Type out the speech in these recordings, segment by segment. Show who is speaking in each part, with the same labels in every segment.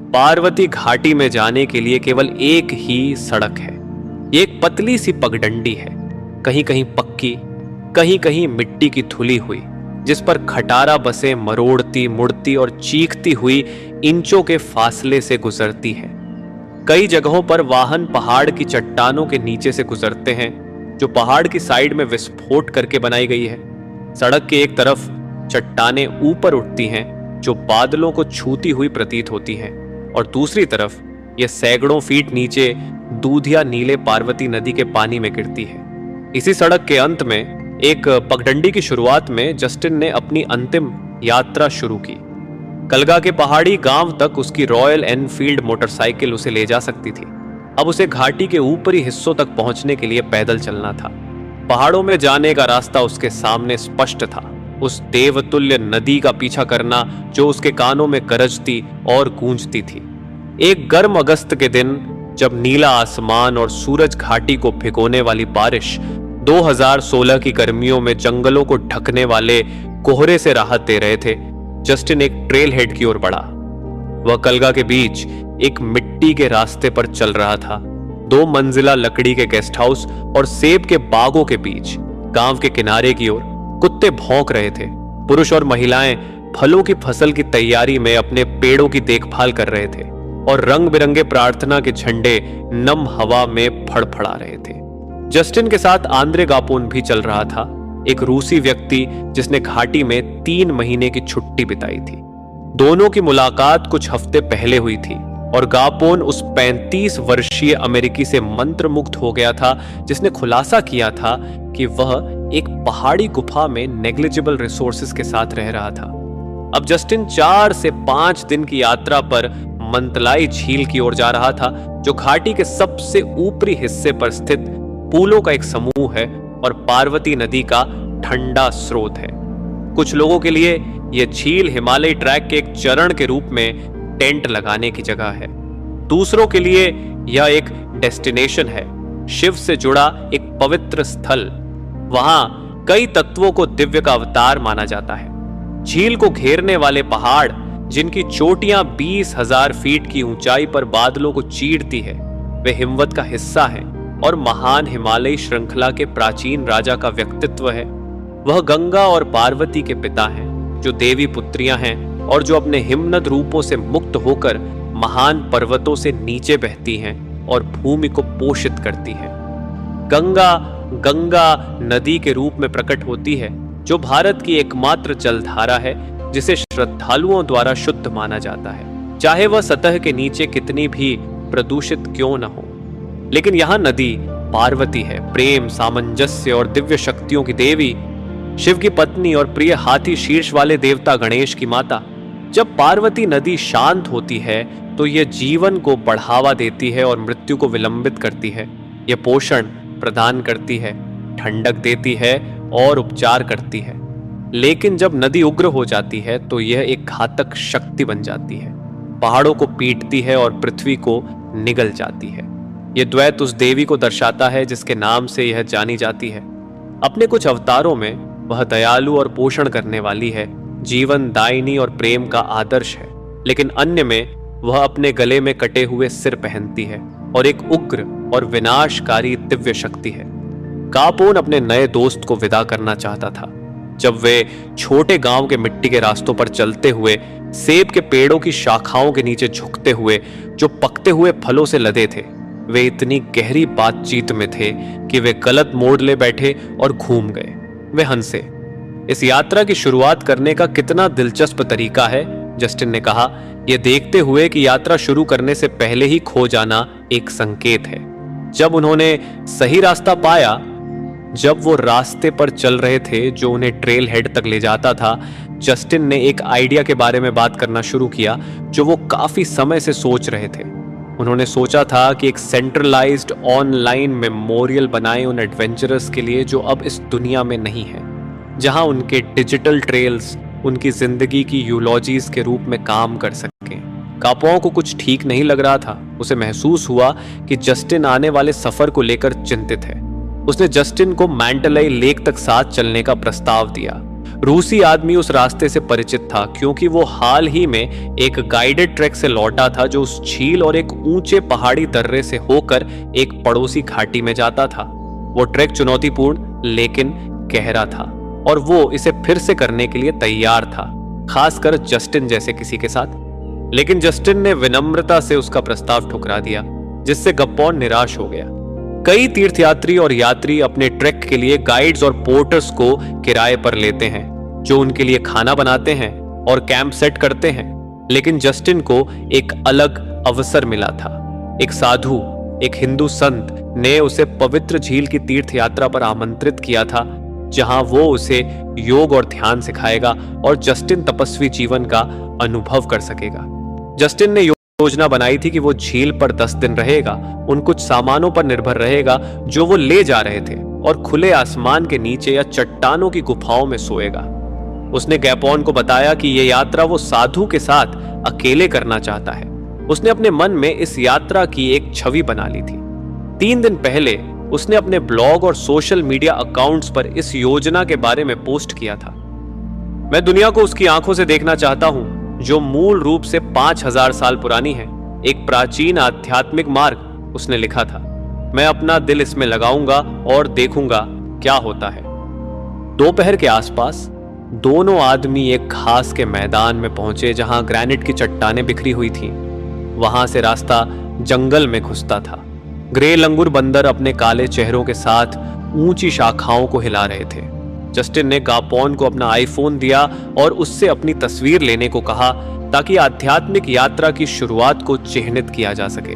Speaker 1: पार्वती घाटी में जाने के लिए केवल एक ही सड़क है। ये एक पतली सी पगडंडी है, कहीं कहीं पक्की, कहीं कहीं मिट्टी की धुली हुई, जिस पर खटारा बसें मरोड़ती मुड़ती और चीखती हुई इंचों के फासले से गुजरती है। कई जगहों पर वाहन पहाड़ की चट्टानों के नीचे से गुजरते हैं, जो पहाड़ की साइड में विस्फोट करके बनाई गई है। सड़क के एक तरफ चट्टानें ऊपर उठती हैं, जो बादलों को छूती हुई प्रतीत होती हैं, और दूसरी तरफ यह सैकड़ों फीट नीचे दूधिया नीले पार्वती नदी के पानी में गिरती है। इसी सड़क के अंत में एक पगडंडी की शुरुआत में जस्टिन ने अपनी अंतिम यात्रा शुरू की। कलगा के पहाड़ी गांव तक उसकी रॉयल एनफील्ड मोटरसाइकिल उसे ले जा सकती थी। अब उसे घाटी के ऊपरी हिस्सों तक पहुंचने के लिए पैदल चलना था। पहाड़ों में जाने का रास्ता उसके सामने स्पष्ट था। उस देवतुल्य नदी का पीछा करना जो उसके कानों में गरजती और गूंजती थी। एक गर्म अगस्त के दिन, जब नीला आसमान और सूरज घाटी को भिगोने वाली बारिश 2016 की गर्मियों में जंगलों को ढकने वाले कोहरे से राहत दे रहे थे, जस्टिन एक ट्रेल हेड की ओर बढ़ा। वह कलगा के बीच एक मिट्टी के रास्ते पर चल रहा था। 2 मंजिला लकड़ी के गेस्ट हाउस और सेब के बागों के बीच गांव के किनारे की ओर कुत्ते भौंक रहे थे। पुरुष और महिलाएं फलों की फसल की तैयारी में अपने पेड़ों की देखभाल कर रहे थे, और रंग बिरंगे प्रार्थना के झंडे नम हवा में फड़फड़ा रहे थे। जस्टिन के साथ आंद्रे गापोन भी चल रहा था, एक रूसी व्यक्ति जिसने घाटी में 3 महीने की छुट्टी बिताई थी। दोनों की मुलाकात कुछ हफ्ते पहले हुई थी, और गापोन उस 35 वर्षीय अमेरिकी से मंत्रमुग्ध हो गया था जिसने खुलासा किया था कि वह एक पहाड़ी गुफा में नेग्लिजिबल रिसोर्सेज के साथ रह रहा था। अब जस्टिन 4 से 5 दिन की यात्रा पर मंतलाई झील की ओर जा रहा था, जो घाटी के सबसे ऊपरी हिस्से पर स्थित पुलों का एक समूह है और पार्वती नदी का ठंडा स्रोत है। कुछ लोगों के लिए यह झील हिमालय ट्रैक के एक चरण के रूप में टेंट लगाने की जगह है। दूसरों के लिए यह एक डेस्टिनेशन है, शिव से जुड़ा एक पवित्र स्थल। वहां कई तत्वों को दिव्य का अवतार माना जाता है। झील को घेरने वाले पहाड़, जिनकी चोटियां 20,000 फीट की ऊंचाई पर बादलों को चीरती है, वे हिमवत का हिस्सा हैं और महान हिमालयी श्रृंखला के प्राचीन राजा का व्यक्तित्व है। वह गंगा और पार्वती के पिता हैं, जो देवी पुत्रियां हैं और जो अपने हिमनद रूपों से मुक्त होकर महान पर्वतों से नीचे बहती हैं और भूमि को पोषित करती हैं। गंगा नदी के रूप में प्रकट होती है, जो भारत की एकमात्र जलधारा है जिसे श्रद्धालुओं द्वारा शुद्ध माना जाता है, चाहे वह सतह के नीचे कितनी भी प्रदूषित क्यों न हो। लेकिन यहां नदी पार्वती है, प्रेम, सामंजस्य और दिव्य शक्तियों की देवी, शिव की पत्नी और प्रिय हाथी शीर्ष वाले देवता गणेश की माता। जब पार्वती नदी शांत होती है तो यह जीवन को बढ़ावा देती है और मृत्यु को विलंबित करती है। यह पोषण प्रदान करती है, ठंडक देती है और उपचार करती है। लेकिन जब नदी उग्र हो जाती है तो यह एक घातक शक्ति बन जाती है, पहाड़ों को पीटती है और पृथ्वी को निगल जाती है। यह द्वैत उस देवी को दर्शाता है जिसके नाम से यह जानी जाती है। अपने कुछ अवतारों में वह दयालु और पोषण करने वाली है, जीवन दायिनी और प्रेम का आदर्श है, लेकिन अन्य में वह अपने गले में कटे हुए सिर पहनती है और एक उग्र और विनाशकारी दिव्य शक्ति है। गापोन अपने नए दोस्त को विदा करना चाहता था। जब वे छोटे गांव के मिट्टी के रास्तों पर चलते हुए सेब के पेड़ों की शाखाओं के नीचे झुकते हुए जो पकते हुए फलों से लदे थे, वे इतनी गहरी बातचीत में थे कि वे गलत मोड़ ले बैठे और घूम गए। वे हंसे। इस यात्रा की शुरुआत करने का कितना दिलचस्प तरीका है, जस्टिन ने कहा, यह देखते हुए कि यात्रा शुरू करने से पहले ही खो जाना एक संकेत है। जब उन्होंने सही रास्ता पाया, जब वो रास्ते पर चल रहे थे जो उन्हें ट्रेल हेड तक ले जाता था, जस्टिन ने एक आइडिया के बारे में बात करना शुरू किया जो वो काफी समय से सोच रहे थे। उन्होंने सोचा था कि एक सेंट्रलाइज्ड ऑनलाइन मेमोरियल बनाएं उन एडवेंचरर्स के लिए जो अब इस दुनिया में नहीं है, जहां उनके डिजिटल ट्रेल्स उनकी जिंदगी की यूलॉजीज के रूप में काम कर सकें। गापोन को कुछ ठीक नहीं लग रहा था। उसे महसूस हुआ कि जस्टिन आने वाले सफर को लेकर चिंतित है। उसने जस्टिन को मैंटलई लेक तक साथ चलने का प्रस्ताव दिया। रूसी आदमी उस रास्ते से परिचित था क्योंकि वो हाल ही में एक गाइडेड ट्रैक से लौटा था जो उस झील और एक ऊंचे पहाड़ी दर्रे से होकर एक पड़ोसी घाटी में जाता था। वो ट्रैक चुनौतीपूर्ण लेकिन गहरा था और वो इसे फिर से करने के लिए तैयार था, खासकर जस्टिन जैसे किसी के साथ। लेकिन जस्टिन ने विनम्रता से उसका प्रस्ताव ठुकरा दिया, जिससे गप्पोन निराश हो गया। कई तीर्थयात्री और यात्री अपने ट्रैक के लिए गाइड्स और पोर्टर्स को किराए पर लेते हैं, जो उनके लिए खाना बनाते हैं और कैंप सेट करते हैं। लेकिन जस्टिन को एक अलग अवसर मिला था। एक साधु, एक हिंदू संत ने उसे पवित्र झील की तीर्थ यात्रा पर आमंत्रित किया था, जहां वो उसे योग और ध्यान सिखाएगा और जस्टिन तपस्वी जीवन का अनुभव कर सकेगा। जस्टिन ने योजना बनाई थी कि वो झील पर 10 दिन रहेगा, उन कुछ सामानों पर निर्भर रहेगा जो वो ले जा रहे थे, और खुले आसमान के नीचे या चट्टानों की गुफाओं में सोएगा। उसने गैपोन को बताया कि यह यात्रा वो साधु के साथ अकेले करना चाहता है। उसने अपने मन में इस यात्रा की एक छवि बना ली थी। 3 दिन पहले उसने अपने ब्लॉग और सोशल मीडिया अकाउंट्स पर इस योजना के बारे में पोस्ट किया था। मैं दुनिया को उसकी आंखों से देखना चाहता हूं जो मूल रूप से 5000 साल पुरानी है, एक प्राचीन आध्यात्मिक मार्ग, उसने लिखा था। मैं अपना दिल इसमें लगाऊंगा और देखूंगा क्या होता है। दोपहर के आसपास दोनों आदमी एक घास के मैदान में पहुंचे जहां ग्रेनाइट की चट्टानें बिखरी हुई थीं। वहां से रास्ता जंगल में घुसता था। ग्रे लंगूर बंदर अपने काले चेहरों के साथ ऊंची शाखाओं को हिला रहे थे। जस्टिन ने गापोन को अपना आईफोन दिया और उससे अपनी तस्वीर लेने को कहा ताकि आध्यात्मिक यात्रा की शुरुआत को चिह्नित किया जा सके।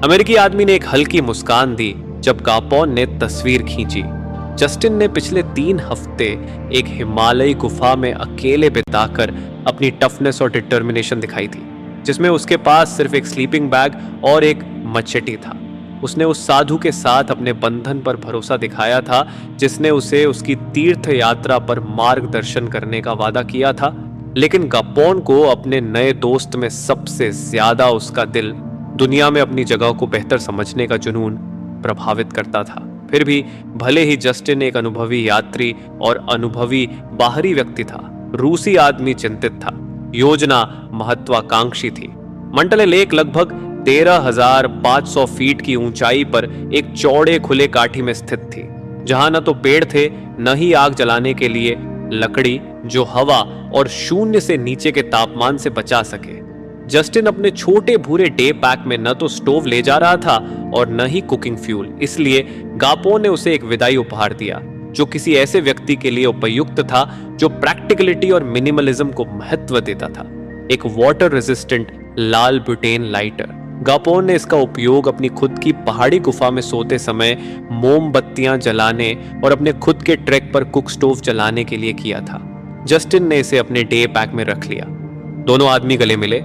Speaker 1: अमेरिकी आदमी ने एक हल्की मुस्कान दी जब गापोन ने तस्वीर खींची। जस्टिन ने पिछले 3 हफ्ते एक हिमालयी गुफा में अकेले बिताकर अपनी टफनेस और डिटर्मिनेशन दिखाई थी, जिसमें उसके पास सिर्फ एक स्लीपिंग बैग और एक मचेटी था। उसने उस साधु के साथ अपने बंधन पर भरोसा दिखाया था जिसने उसे उसकी तीर्थ यात्रा पर मार्गदर्शन करने का वादा किया था। लेकिन गापोन को अपने नए दोस्त में सबसे ज्यादा उसका दिल दुनिया में अपनी जगह को बेहतर समझने का जुनून प्रभावित करता था। फिर भी भले ही जस्टिन एक अनुभवी यात्री और अनुभवी बाहरी व्यक्ति था, रूसी आदमी चिंतित था। योजना महत्वाकांक्षी थी। मंटले लेक लगभग 13,500 फीट की ऊंचाई पर एक चौड़े खुले काठी में स्थित थी, जहां न तो पेड़ थे न ही आग जलाने के लिए लकड़ी जो हवा और शून्य से नीचे के तापमान से बचा सके। जस्टिन अपने छोटे भूरे डे पैक में न तो स्टोव ले जा रहा था और न ही कुकिंग फ्यूल, इसलिए गापोन ने उसे एक विदाई उपहार दिया जो किसी ऐसे व्यक्ति के लिए उपयुक्त था जो प्रैक्टिकलिटी और मिनिमलिज्म को महत्व देता था। एक वाटर रेजिस्टेंट लाल ब्यूटेन लाइटर। गापोन ने इसका उपयोग अपनी खुद की पहाड़ी गुफा में सोते समय मोमबत्तियां जलाने और अपने खुद के ट्रैक पर कुक स्टोव जलाने के लिए किया था। जस्टिन ने इसे अपने डे पैक में रख लिया। दोनों आदमी गले मिले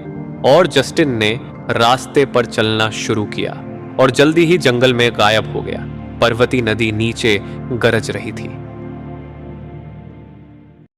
Speaker 1: और जस्टिन ने रास्ते पर चलना शुरू किया और जल्दी ही जंगल में गायब हो गया। पर्वती नदी नीचे गरज रही थी।